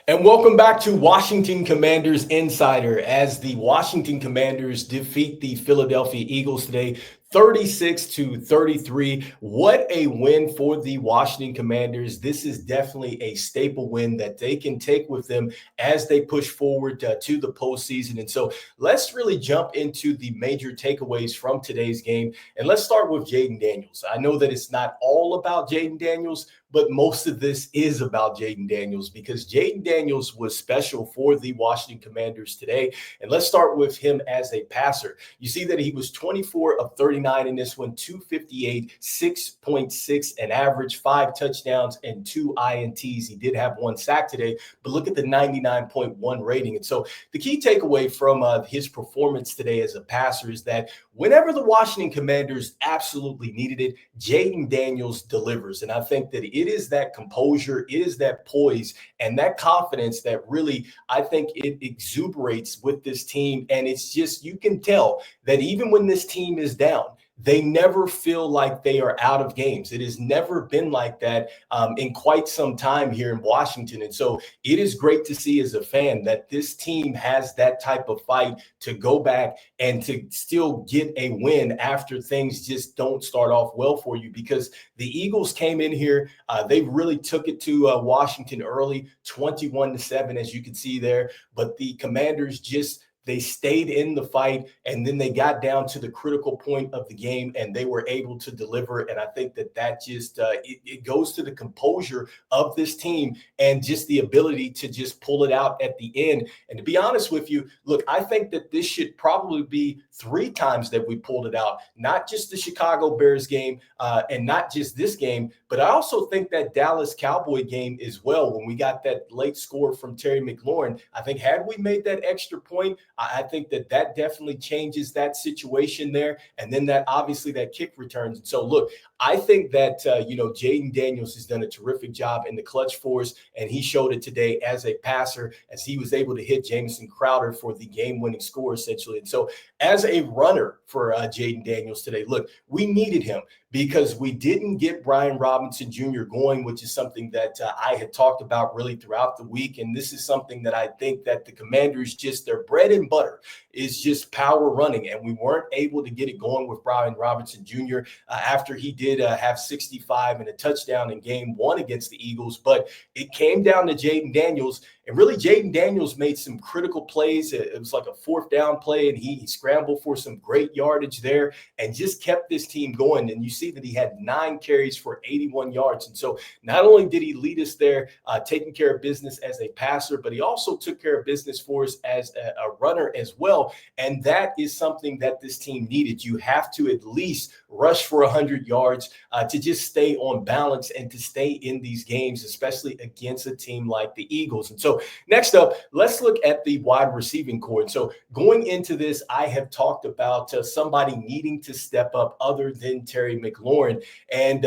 And welcome back to Washington Commanders Insider as the Washington Commanders defeat the Philadelphia Eagles today, 36-33. What a win for the Washington Commanders. This is definitely a staple win that they can take with them as they push forward to the postseason. And so let's really jump into the major takeaways from today's game. And let's start with Jayden Daniels. I know that it's not all about Jayden Daniels, but most of this is about Jayden Daniels because Jayden Daniels was special for the Washington Commanders today. And let's start with him as a passer. You see that he was 24 of 39 in this one, 258, 6.6 an average, 5 touchdowns and 2 INTs. He did have 1 sack today, but look at the 99.1 rating. And so the key takeaway from his performance today as a passer is that whenever the Washington Commanders absolutely needed it, Jayden Daniels delivers. And I think that it is that composure, it is that poise, and that confidence that really, I think it exuberates with this team. And it's just, you can tell that even when this team is down, they never feel like they are out of games. It has never been like that in quite some time here in Washington. And so it is great to see as a fan that this team has that type of fight to go back and to still get a win after things just don't start off well for you, because the Eagles came in here. They really took it to Washington early, 21-7, as you can see there. But the Commanders they stayed in the fight, and then they got down to the critical point of the game, and they were able to deliver. And I think that just it goes to the composure of this team and just the ability to just pull it out at the end. And to be honest with you, look, I think that this should probably be 3 times that we pulled it out, not just the Chicago Bears game and not just this game, but I also think that Dallas Cowboy game as well, when we got that late score from Terry McLaurin. I think had we made that extra point, I think that definitely changes that situation there. And then that obviously that kick returns. And so, look, I think that, Jayden Daniels has done a terrific job in the clutch for us, and he showed it today as a passer as he was able to hit Jamison Crowder for the game-winning score, essentially. And so as a runner for Jayden Daniels today, look, we needed him because we didn't get Brian Robinson Jr. going, which is something that I had talked about really throughout the week. And this is something that I think that the Commanders, just their bread and butter is just power running. And we weren't able to get it going with Brian Robinson Jr. After he did have 65 and a touchdown in game 1 against the Eagles. But it came down to Jayden Daniels. And really, Jayden Daniels made some critical plays. It was like a 4th down play, and he scrambled for some great yardage there and just kept this team going. And you see that he had 9 carries for 81 yards. And so not only did he lead us there, taking care of business as a passer, but he also took care of business for us as a runner as well. And that is something that this team needed. You have to at least rush for 100 yards to just stay on balance and to stay in these games, especially against a team like the Eagles. And so next up, let's look at the wide receiving core. And so going into this, I have talked about somebody needing to step up other than Terry McLaurin. And,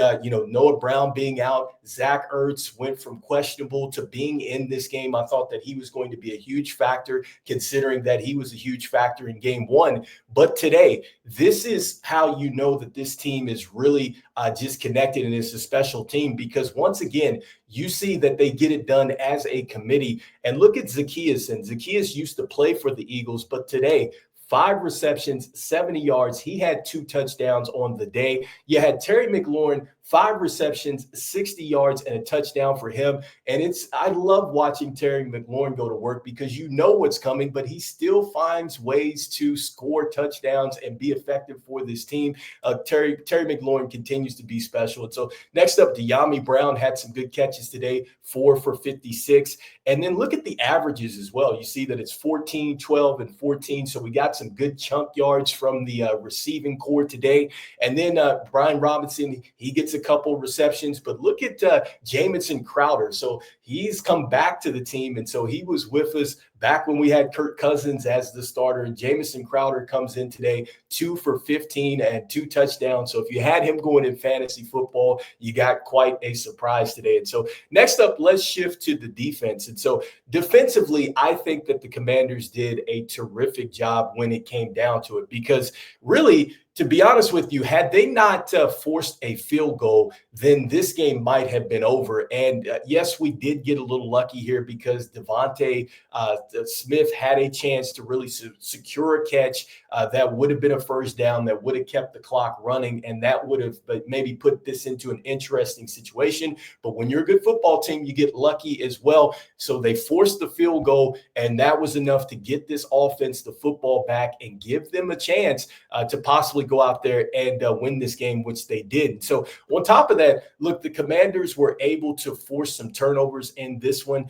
Noah Brown being out, Zach Ertz went from questionable to being in this game. I thought that he was going to be a huge factor, considering that he was a huge factor in game 1. But today, this is how you know that this team is really just connected, and it's a special team, because once again, you see that they get it done as a committee. And look at Zaccheaus. And Zaccheaus used to play for the Eagles, but today, 5 receptions, 70 yards. He had 2 touchdowns on the day. You had Terry McLaurin, 5 receptions, 60 yards, and a touchdown for him. And I love watching Terry McLaurin go to work because you know what's coming, but he still finds ways to score touchdowns and be effective for this team. Terry McLaurin continues to be special. And so next up, De'Ami Brown had some good catches today, 4 for 56. And then look at the averages as well. You see that it's 14, 12, and 14. So we got some good chunk yards from the receiving core today. And then Brian Robinson, he gets a couple receptions, but look at Jamison Crowder. So he's come back to the team. And so he was with us back when we had Kirk Cousins as the starter. And Jamison Crowder comes in today, 2 for 15 and 2 touchdowns. So if you had him going in fantasy football, you got quite a surprise today. And so next up, let's shift to the defense. And so defensively, I think that the Commanders did a terrific job when it came down to it, because really, To be honest with you, had they not forced a field goal, then this game might have been over. And yes, we did get a little lucky here because Devontae Smith had a chance to really secure a catch that would have been a first down, that would have kept the clock running, and that would have maybe put this into an interesting situation. But when you're a good football team, you get lucky as well. So they forced the field goal, and that was enough to get this offense the football back and give them a chance to possibly go out there and win this game, which they did. So on top of that, look, the Commanders were able to force some turnovers in this one.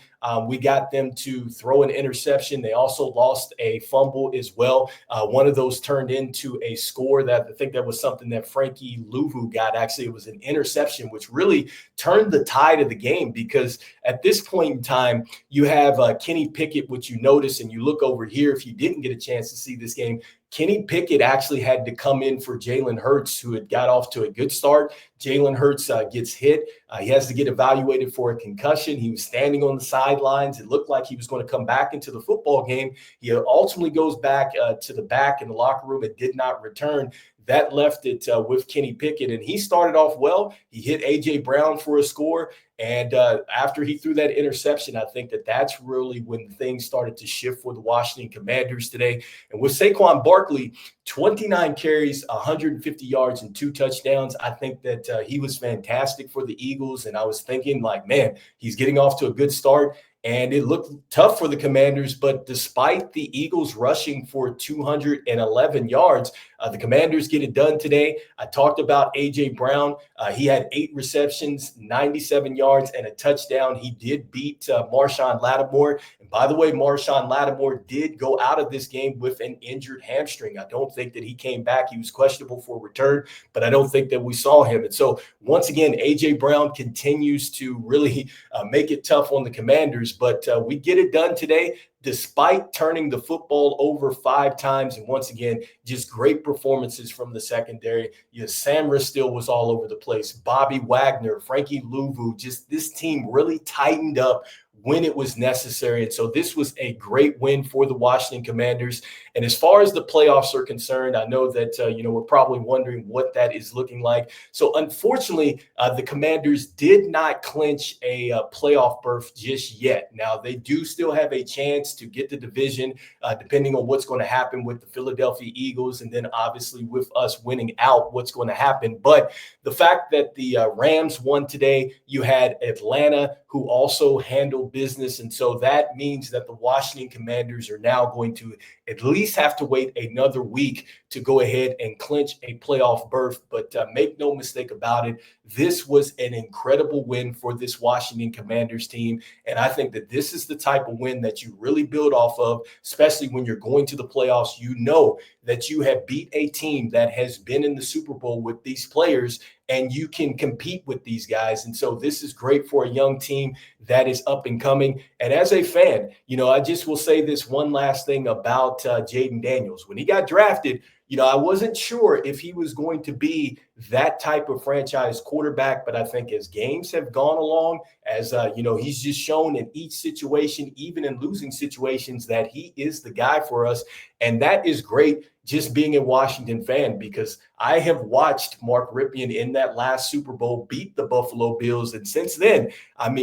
We got them to throw an interception. They also lost a fumble as well. One of those turned into a score that I think that was something that Frankie Louvu got. Actually, it was an interception, which really turned the tide of the game because at this point in time, you have Kenny Pickett, which you notice, and you look over here, if you didn't get a chance to see this game, Kenny Pickett actually had to come in for Jalen Hurts, who had got off to a good start. Jalen Hurts gets hit. He has to get evaluated for a concussion. He was standing on the sidelines. It looked like he was going to come back into the football game. He ultimately goes back to the back in the locker room and did not return. That left it with Kenny Pickett, and he started off well. He hit A.J. Brown for a score, and after he threw that interception, I think that's really when things started to shift for the Washington Commanders today. And with Saquon Barkley, 29 carries, 150 yards, and 2 touchdowns, I think that he was fantastic for the Eagles, and I was thinking, like, man, he's getting off to a good start. And it looked tough for the Commanders, but despite the Eagles rushing for 211 yards, the Commanders get it done today. I talked about A.J. Brown. He had 8 receptions, 97 yards, and a touchdown. He did beat Marshawn Lattimore. And by the way, Marshawn Lattimore did go out of this game with an injured hamstring. I don't think that he came back. He was questionable for return, but I don't think that we saw him. And so once again, A.J. Brown continues to really make it tough on the Commanders. But we get it done today despite turning the football over 5 times. And once again, just great performances from the secondary. Samra still was all over the place. Bobby Wagner, Frankie Louvu, just this team really tightened up when it was necessary. And so this was a great win for the Washington Commanders. And as far as the playoffs are concerned, I know that, we're probably wondering what that is looking like. So unfortunately, the Commanders did not clinch a playoff berth just yet. Now, they do still have a chance to get the division, depending on what's going to happen with the Philadelphia Eagles. And then obviously with us winning out, what's going to happen. But the fact that the Rams won today, you had Atlanta, who also handled business. And so that means that the Washington Commanders are now going to at least have to wait another week to go ahead and clinch a playoff berth. But make no mistake about it, this was an incredible win for this Washington Commanders team. And I think that this is the type of win that you really build off of, especially when you're going to the playoffs. You know that you have beat a team that has been in the Super Bowl with these players, and you can compete with these guys. And so this is great for a young team that is up and coming. And as a fan, I just will say this one last thing about Jayden Daniels. When he got drafted, I wasn't sure if he was going to be that type of franchise quarterback, but I think as games have gone along, as he's just shown in each situation, even in losing situations, that he is the guy for us. And that is great, just being a Washington fan, because I have watched Mark Rypien in that last Super Bowl beat the Buffalo Bills. And since then,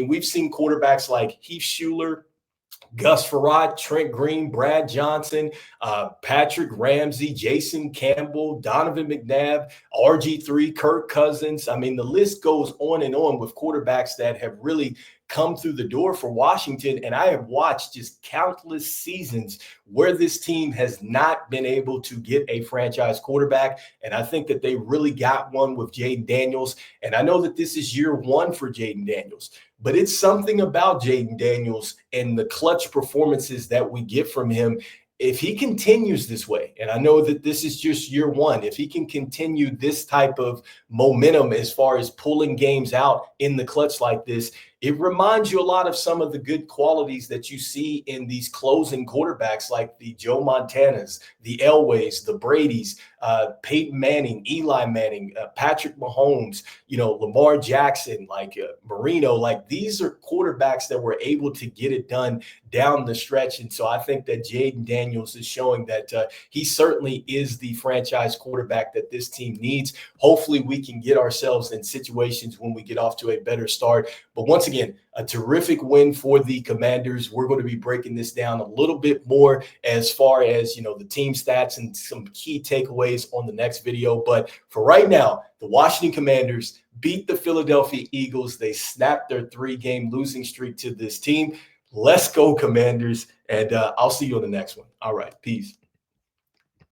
we've seen quarterbacks like Heath Schuler, Gus Frerotte, Trent Green, Brad Johnson, Patrick Ramsey, Jason Campbell, Donovan McNabb, RG3, Kirk Cousins. The list goes on and on with quarterbacks that have really come through the door for Washington. And I have watched just countless seasons where this team has not been able to get a franchise quarterback. And I think that they really got one with Jayden Daniels. And I know that this is year 1 for Jayden Daniels, but it's something about Jayden Daniels and the clutch performances that we get from him. If he continues this way, and I know that this is just year 1, if he can continue this type of momentum as far as pulling games out in the clutch like this, it reminds you a lot of some of the good qualities that you see in these closing quarterbacks like the Joe Montanas, the Elways, the Bradys, Peyton Manning, Eli Manning, Patrick Mahomes, Lamar Jackson, like Marino. Like, these are quarterbacks that were able to get it done down the stretch. And so I think that Jaden Daniels is showing that he certainly is the franchise quarterback that this team needs. Hopefully we can get ourselves in situations when we get off to a better start. But once again, a terrific win for the Commanders. We're going to be breaking this down a little bit more as far as, the team stats and some key takeaways on the next video. But for right now, the Washington Commanders beat the Philadelphia Eagles. They snapped their 3-game losing streak to this team. Let's go, Commanders. And I'll see you on the next one. All right. Peace.